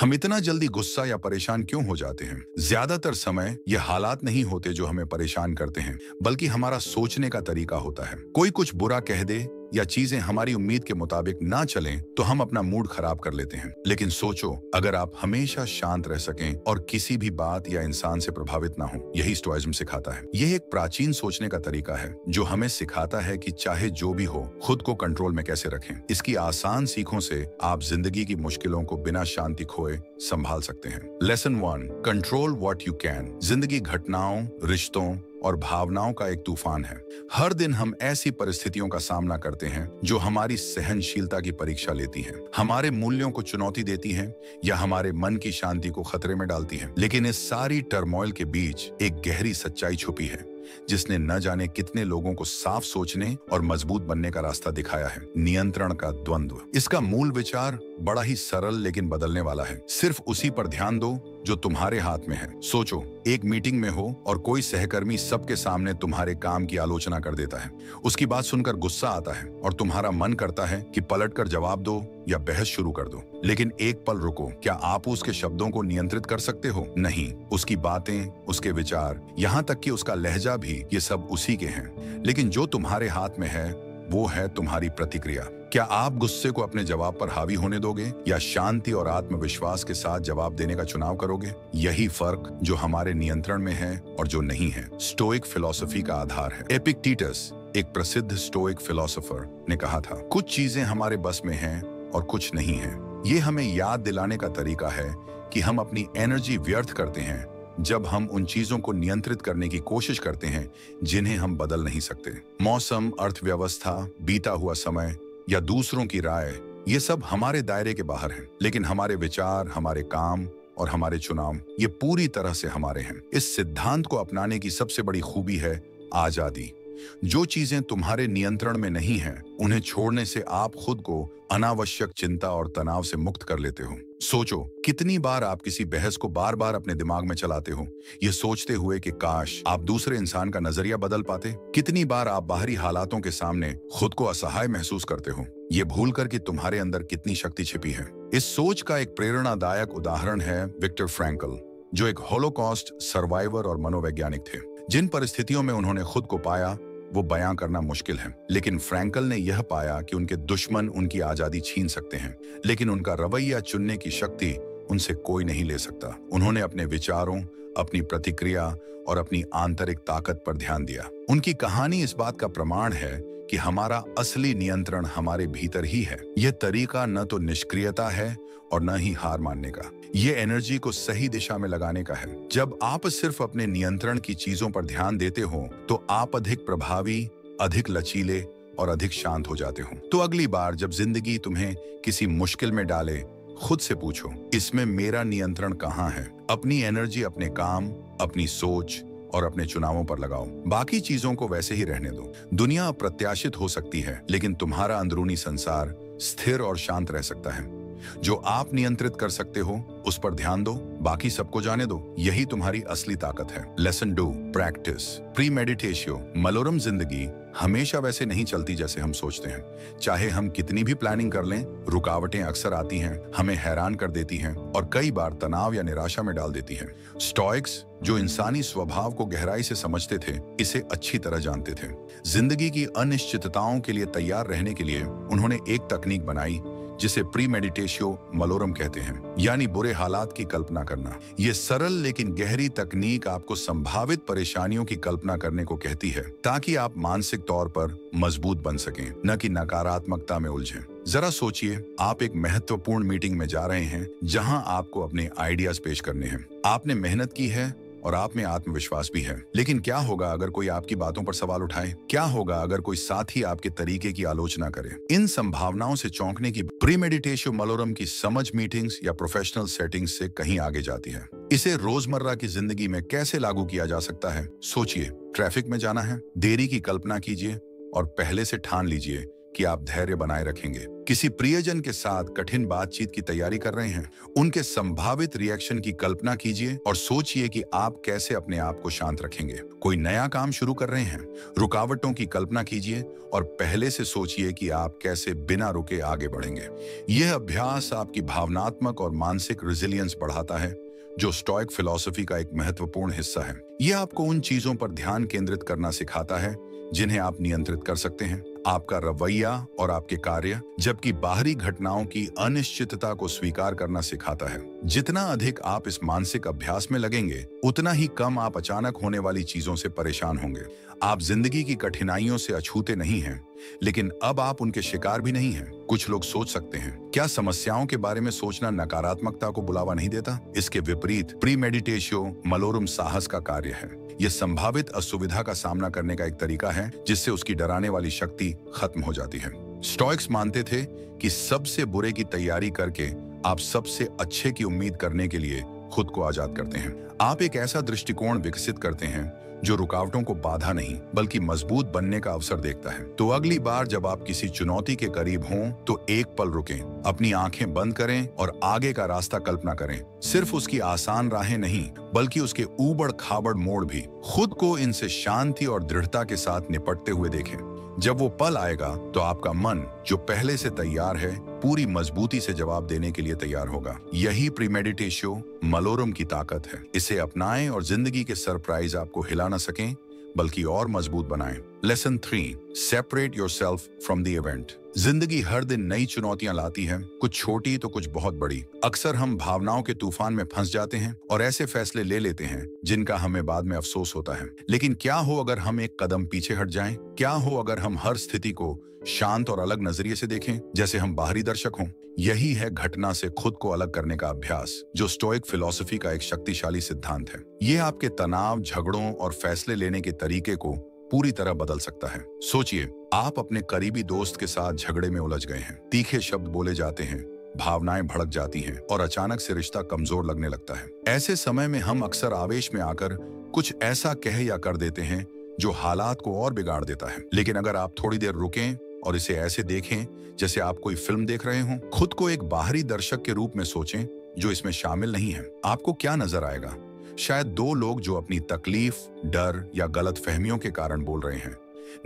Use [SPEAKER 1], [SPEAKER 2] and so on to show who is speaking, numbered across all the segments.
[SPEAKER 1] हम इतना जल्दी गुस्सा या परेशान क्यों हो जाते हैं? ज्यादातर समय ये हालात नहीं होते जो हमें परेशान करते हैं, बल्कि हमारा सोचने का तरीका होता है। कोई कुछ बुरा कह दे या चीजें हमारी उम्मीद के मुताबिक ना चलें, तो हम अपना मूड खराब कर लेते हैं। लेकिन सोचो, अगर आप हमेशा शांत रह सकें और किसी भी बात या इंसान से प्रभावित ना हो। यही स्टोइज्म सिखाता है। यह एक प्राचीन सोचने का तरीका है जो हमें सिखाता है कि चाहे जो भी हो, खुद को कंट्रोल में कैसे रखें। इसकी आसान सीखों से आप जिंदगी की मुश्किलों को बिना शांति खोए संभाल सकते हैं। Lesson 1, control what you can. जिंदगी घटनाओं, रिश्तों और भावनाओं का एक तूफान है। हर दिन हम ऐसी परिस्थितियों का सामना करते हैं जो हमारी सहनशीलता की परीक्षा लेती हैं, हमारे मूल्यों को चुनौती देती हैं या हमारे मन की शांति को खतरे में डालती हैं। लेकिन इस सारी टर्मोइल के बीच एक गहरी सच्चाई छुपी है जिसने न जाने कितने लोगों को साफ सोचने और मजबूत बनने का रास्ता दिखाया है। नियंत्रण का द्वंद्व। इसका मूल विचार बड़ा ही सरल लेकिन बदलने वाला है। सिर्फ उसी पर ध्यान दो जो तुम्हारे हाथ में है। सोचो, एक मीटिंग में हो और कोई सहकर्मी सबके सामने तुम्हारे काम की आलोचना कर देता है। उसकी बात सुनकर गुस्सा आता है और तुम्हारा मन करता है कि पलटकर जवाब दो या बहस शुरू कर दो। लेकिन एक पल रुको, क्या आप उसके शब्दों को नियंत्रित कर सकते हो? नहीं। उसकी बातें, उसके विचार, यहाँ तक कि उसका लहजा भी, ये सब उसी के हैं। लेकिन जो तुम्हारे हाथ में है वो है तुम्हारी प्रतिक्रिया। क्या आप गुस्से को अपने जवाब पर हावी होने दोगे या शांति और आत्मविश्वास के साथ जवाब देने का चुनाव करोगे? यही फर्क जो हमारे नियंत्रण में है और जो नहीं है, स्टोइक फिलॉसफी का आधार है। एपिक्टेटस, एक प्रसिद्ध स्टोइक फिलोसोफर, ने कहा था, कुछ चीजें हमारे बस में हैं और कुछ नहीं है। ये हमें याद दिलाने का तरीका है कि हम अपनी एनर्जी व्यर्थ करते हैं जब हम उन चीजों को नियंत्रित करने की कोशिश करते हैं जिन्हें हम बदल नहीं सकते। मौसम, अर्थव्यवस्था, बीता हुआ समय या दूसरों की राय, ये सब हमारे दायरे के बाहर हैं। लेकिन हमारे विचार, हमारे काम और हमारे चुनाव, ये पूरी तरह से हमारे हैं। इस सिद्धांत को अपनाने की सबसे बड़ी खूबी है आजादी। जो चीजें तुम्हारे नियंत्रण में नहीं हैं, उन्हें छोड़ने से आप खुद को अनावश्यक चिंता और तनाव से मुक्त कर लेते हो। सोचो, कितनी बार आप किसी बहस को बार बार अपने दिमाग में चलाते हो, ये सोचते हुए कि काश आप दूसरे इंसान का नजरिया बदल पाते। कितनी बार आप बाहरी हालातों के सामने खुद को असहाय महसूस करते हो, ये भूलकर कि तुम्हारे अंदर कितनी शक्ति छिपी है। इस सोच का एक प्रेरणादायक उदाहरण है विक्टर फ्रैंकल, जो एक होलोकॉस्ट सर्वाइवर और मनोवैज्ञानिक थे। जिन परिस्थितियों में उन्होंने खुद को पाया वो बयां करना मुश्किल है, लेकिन फ्रैंकल ने यह पाया कि उनके दुश्मन उनकी आजादी छीन सकते हैं, लेकिन उनका रवैया चुनने की शक्ति उनसे कोई नहीं ले सकता। उन्होंने अपने विचारों, अपनी प्रतिक्रिया और अपनी आंतरिक ताकत पर ध्यान दिया। उनकी कहानी इस बात का प्रमाण है कि हमारा असली नियंत्रण हमारे भीतर ही है। यह तरीका न तो निष्क्रियता है और न ही हार मानने का, ये एनर्जी को सही दिशा में लगाने का है। जब आप सिर्फ अपने नियंत्रण की चीजों पर ध्यान देते हो तो आप अधिक प्रभावी, अधिक लचीले और अधिक शांत हो जाते हो। तो अगली बार जब जिंदगी तुम्हें किसी मुश्किल में डाले, खुद से पूछो, इसमें मेरा नियंत्रण कहाँ है? अपनी एनर्जी अपने काम, अपनी सोच और अपने चुनावों पर लगाओ। बाकी चीजों को वैसे ही रहने दो। दुनिया अप्रत्याशित हो सकती है, लेकिन तुम्हारा अंदरूनी संसार स्थिर और शांत रह सकता है। जो आप नियंत्रित कर सकते हो उस पर ध्यान दो, बाकी सबको जाने दो। यही तुम्हारी असली ताकत है। Lesson 2, practice. प्रीमेडिटेशियो मलोरम। जिंदगी हमेशा वैसे नहीं चलती जैसे हम सोचते हैं। चाहे हम कितनी भी प्लानिंग कर लें, रुकावटें अक्सर आती हैं, हमें हैरान कर देती हैं और कई बार तनाव या निराशा में डाल देती हैं। स्टोइक्स, जो इंसानी स्वभाव को गहराई से समझते थे, इसे अच्छी तरह जानते थे। जिंदगी की अनिश्चितताओं के लिए तैयार रहने के लिए उन्होंने एक तकनीक बनाई जिसे प्रीमेडिटेशियो मलोरम कहते हैं, यानी बुरे हालात की कल्पना करना। ये सरल लेकिन गहरी तकनीक आपको संभावित परेशानियों की कल्पना करने को कहती है, ताकि आप मानसिक तौर पर मजबूत बन सकें, न कि नकारात्मकता में उलझें। जरा सोचिए, आप एक महत्वपूर्ण मीटिंग में जा रहे हैं जहां आपको अपने आइडियाज पेश करने हैं। आपने मेहनत की है और आप में आत्मविश्वास भी है, लेकिन क्या होगा अगर कोई आपकी बातों पर सवाल उठाए? क्या होगा अगर कोई साथी आपके तरीके की आलोचना करे? इन संभावनाओं से चौंकने की प्रीमेडिटेशियो मलोरम की समझ मीटिंग्स या प्रोफेशनल सेटिंग्स से कहीं आगे जाती है। इसे रोजमर्रा की जिंदगी में कैसे लागू किया जा सकता है? सोचिए, ट्रैफिक में जाना है, देरी की कल्पना कीजिए और पहले से ठान लीजिए कि आप धैर्य बनाए रखेंगे। किसी प्रियजन के साथ कठिन बातचीत की तैयारी कर रहे हैं, उनके संभावित रिएक्शन की कल्पना कीजिए और सोचिए कि आप कैसे अपने आप को शांत रखेंगे। कोई नया काम शुरू कर रहे हैं, रुकावटों की कल्पना कीजिए और पहले से सोचिए कि आप कैसे बिना रुके आगे बढ़ेंगे। यह अभ्यास आपकी भावनात्मक और मानसिक रेजिलियंस बढ़ाता है, जो स्टोइक फिलॉसफी का एक महत्वपूर्ण हिस्सा है। यह आपको उन चीजों पर ध्यान केंद्रित करना सिखाता है जिन्हें आप नियंत्रित कर सकते हैं, आपका रवैया और आपके कार्य, जबकि बाहरी घटनाओं की अनिश्चितता को स्वीकार करना सिखाता है। जितना अधिक आप इस मानसिक अभ्यास में लगेंगे, उतना ही कम आप अचानक होने वाली चीजों से परेशान होंगे। आप जिंदगी की कठिनाइयों से अछूते नहीं हैं, लेकिन अब आप उनके शिकार भी नहीं हैं। कुछ लोग सोच सकते हैं, क्या समस्याओं के बारे में सोचना नकारात्मकता को बुलावा नहीं देता? इसके विपरीत प्रीमेडिटेशो मलोरम साहस का कार्य है। यह संभावित असुविधा का सामना करने का एक तरीका है जिससे उसकी डराने वाली शक्ति खत्म हो जाती है। स्टोइक्स मानते थे कि सबसे बुरे की तैयारी करके आप सबसे अच्छे की उम्मीद करने के लिए खुद को आजाद करते हैं। आप एक ऐसा दृष्टिकोण विकसित करते हैं जो रुकावटों को बाधा नहीं बल्कि मजबूत बनने का अवसर देखता है। तो अगली बार जब आप किसी चुनौती के करीब हों, तो एक पल रुकें, अपनी आंखें बंद करें और आगे का रास्ता कल्पना करें। सिर्फ उसकी आसान राहें नहीं, बल्कि उसके ऊबड़ खाबड़ मोड़ भी। खुद को इनसे शांति और दृढ़ता के साथ निपटते हुए देखें। जब वो पल आएगा तो आपका मन, जो पहले से तैयार है, पूरी मजबूती से जवाब देने के लिए तैयार होगा। यही प्रीमेडिटेशो मलोरम की ताकत है। इसे अपनाएं और जिंदगी के सरप्राइज आपको हिला न सकें, बल्कि और मजबूत बनाएं। Lesson 3, separate yourself from the event. जिंदगी हर दिन नई चुनौतियां लाती है, कुछ छोटी तो कुछ बहुत बड़ी। अक्सर हम भावनाओं के तूफान में फंस जाते हैं और ऐसे फैसले ले लेते हैं जिनका हमें बाद में अफसोस होता है। लेकिन क्या हो अगर हम एक कदम पीछे हट जाएं? क्या हो अगर हम हर स्थिति को शांत और अलग नजरिए से देखें, जैसे हम बाहरी दर्शक हों? यही है घटना से खुद को अलग करने का अभ्यास, जो स्टोइक फिलॉसफी का एक शक्तिशाली सिद्धांत है। यह आपके तनाव, झगड़ों और फैसले लेने के तरीके को पूरी तरह बदल सकता है। सोचिए, आप अपने करीबी दोस्त के साथ झगड़े में उलझ गए हैं। तीखे शब्द बोले जाते हैं, भावनाएं भड़क जाती हैं और अचानक से रिश्ता कमजोर लगने लगता है। ऐसे समय में हम अक्सर आवेश में आकर कुछ ऐसा कह या कर देते हैं जो हालात को और बिगाड़ देता है। लेकिन अगर आप थोड़ी देर रुकें और इसे ऐसे देखें जैसे आप कोई फिल्म देख रहे हों, खुद को एक बाहरी दर्शक के रूप में सोचें जो इसमें शामिल नहीं है, आपको क्या नजर आएगा? शायद दो लोग जो अपनी तकलीफ, डर या गलत फहमियों के कारण बोल रहे हैं,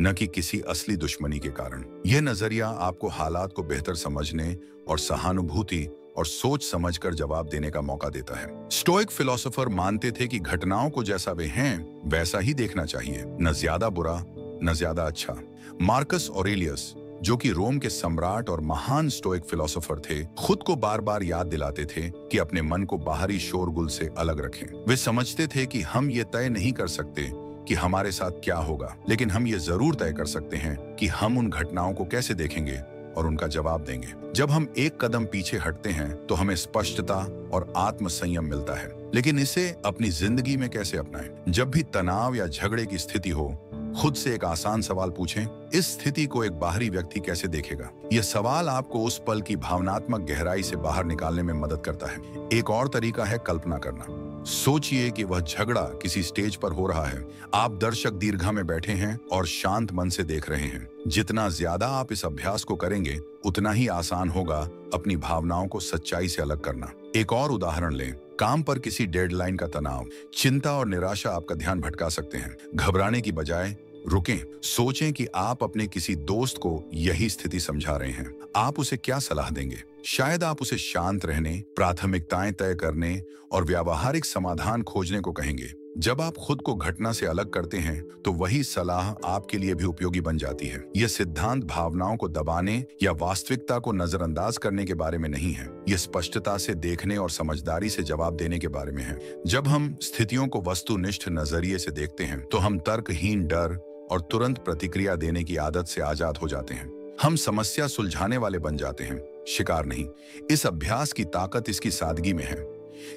[SPEAKER 1] न कि किसी असली दुश्मनी के कारण। यह नजरिया आपको हालात को बेहतर समझने और सहानुभूति और सोच समझकर जवाब देने का मौका देता है। स्टोइक फिलोसोफर मानते थे कि घटनाओं को जैसा वे हैं वैसा ही देखना चाहिए, न ज्यादा बुरा न ज्यादा अच्छा। मार्कस ऑरेलियस, जो कि रोम के सम्राट और महान स्टोइक फिलोसोफर थे, खुद को बार बार याद दिलाते थे कि अपने मन को बाहरी शोरगुल से अलग रखें। वे समझते थे कि हम ये तय नहीं कर सकते कि हमारे साथ क्या होगा, लेकिन हम ये जरूर तय कर सकते हैं कि हम उन घटनाओं को कैसे देखेंगे और उनका जवाब देंगे। जब हम एक कदम पीछे हटते हैं तो हमें स्पष्टता और आत्मसंयम मिलता है। लेकिन इसे अपनी जिंदगी में कैसे अपनाएं? जब भी तनाव या झगड़े की स्थिति हो, खुद से एक आसान सवाल पूछें, इस स्थिति को एक बाहरी व्यक्ति कैसे देखेगा? यह सवाल आपको उस पल की भावनात्मक गहराई से बाहर निकालने में मदद करता है। एक और तरीका है कल्पना करना। सोचिए कि वह झगड़ा किसी स्टेज पर हो रहा है। आप दर्शक दीर्घा में बैठे हैं और शांत मन से देख रहे हैं। जितना ज्यादा आप इस अभ्यास को करेंगे, उतना ही आसान होगा अपनी भावनाओं को सच्चाई से अलग करना। एक और उदाहरण लें, काम पर किसी डेडलाइन का तनाव, चिंता और निराशा आपका ध्यान भटका सकते हैं। घबराने की बजाय रुकें, सोचें कि आप अपने किसी दोस्त को यही स्थिति समझा रहे हैं। आप उसे क्या सलाह देंगे? शायद आप उसे शांत रहने, प्राथमिकताएं तय करने और व्यावहारिक समाधान खोजने को कहेंगे। जब आप खुद को घटना से अलग करते हैं, तो वही सलाह आपके लिए भी उपयोगी बन जाती है। यह सिद्धांत भावनाओं को दबाने या वास्तविकता को नजरअंदाज करने के बारे में नहीं है। यह स्पष्टता से देखने और समझदारी से जवाब देने के बारे में है। जब हम स्थितियों को वस्तुनिष्ठ नजरिए से देखते हैं, तो हम तर्कहीन डर और तुरंत प्रतिक्रिया देने की आदत से आजाद हो जाते हैं। हम समस्या सुलझाने वाले बन जाते हैं, शिकार नहीं। इस अभ्यास की ताकत इसकी सादगी में है।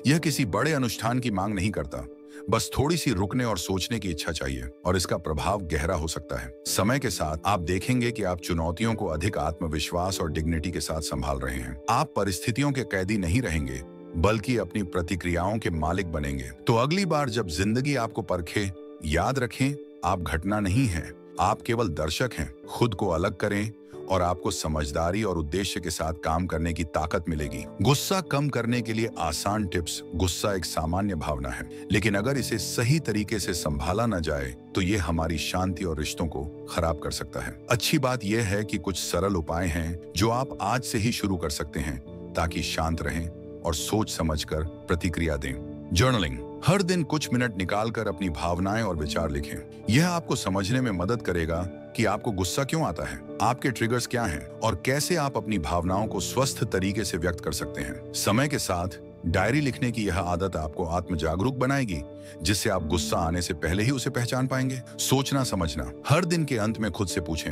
[SPEAKER 1] यह किसी बड़े अनुष्ठान की मांग नहीं करता, बस थोड़ी सी रुकने और सोचने की इच्छा चाहिए, और इसका प्रभाव गहरा हो सकता है। समय के साथ आप देखेंगे कि आप चुनौतियों को अधिक आत्मविश्वास और डिग्निटी के साथ संभाल रहे हैं। आप परिस्थितियों के कैदी नहीं रहेंगे, बल्कि अपनी प्रतिक्रियाओं के मालिक बनेंगे। तो अगली बार जब जिंदगी आपको परखे, याद रखें, आप घटना नहीं हैं, आप केवल दर्शक हैं। खुद को अलग करें और आपको समझदारी और उद्देश्य के साथ काम करने की ताकत मिलेगी। गुस्सा कम करने के लिए आसान टिप्स। गुस्सा एक सामान्य भावना है, लेकिन अगर इसे सही तरीके से संभाला न जाए तो ये हमारी शांति और रिश्तों को खराब कर सकता है। अच्छी बात यह है कि कुछ सरल उपाय हैं जो आप आज से ही शुरू कर सकते हैं ताकि शांत रहें और सोच समझकर प्रतिक्रिया दें। जर्नलिंग। हर दिन कुछ मिनट निकालकर अपनी भावनाएं और विचार लिखें। यह आपको समझने में मदद करेगा कि आपको गुस्सा क्यों आता है, आपके ट्रिगर्स क्या हैं और कैसे आप अपनी भावनाओं को स्वस्थ तरीके से व्यक्त कर सकते हैं। समय के साथ डायरी लिखने की यह आदत आपको आत्म जागरूक बनाएगी, जिससे आप गुस्सा आने से पहले ही उसे पहचान पाएंगे। सोचना समझना। हर दिन के अंत में खुद से पूछें,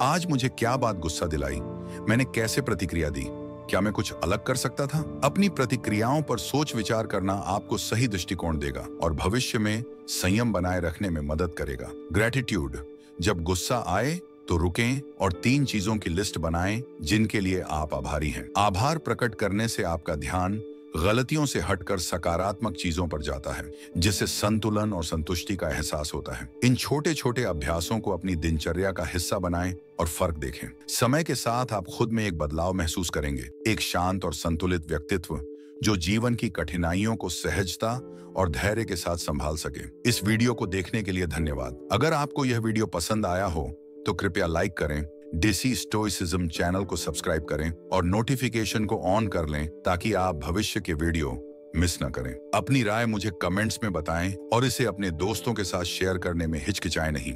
[SPEAKER 1] आज मुझे क्या बात गुस्सा दिलाई, मैंने कैसे प्रतिक्रिया दी, क्या मैं कुछ अलग कर सकता था। अपनी प्रतिक्रियाओं पर सोच विचार करना आपको सही दृष्टिकोण देगा और भविष्य में संयम बनाए रखने में मदद करेगा। ग्रेटिट्यूड। जब गुस्सा आए तो रुकें और 3 चीजों की लिस्ट बनाएं जिनके लिए आप आभारी हैं। आभार प्रकट करने से आपका ध्यान गलतियों से हटकर सकारात्मक चीजों पर जाता है, जिससे संतुलन और संतुष्टि का एहसास होता है। इन छोटे छोटे अभ्यासों को अपनी दिनचर्या का हिस्सा बनाएं और फर्क देखें। समय के साथ आप खुद में एक बदलाव महसूस करेंगे, एक शांत और संतुलित व्यक्तित्व जो जीवन की कठिनाइयों को सहजता और धैर्य के साथ संभाल सके। इस वीडियो को देखने के लिए धन्यवाद। अगर आपको यह वीडियो पसंद आया हो तो कृपया लाइक करें, देसी स्टोइसिज्म चैनल को सब्सक्राइब करें और नोटिफिकेशन को ऑन कर लें ताकि आप भविष्य के वीडियो मिस न करें। अपनी राय मुझे कमेंट्स में बताएं और इसे अपने दोस्तों के साथ शेयर करने में हिचकिचाएं नहीं।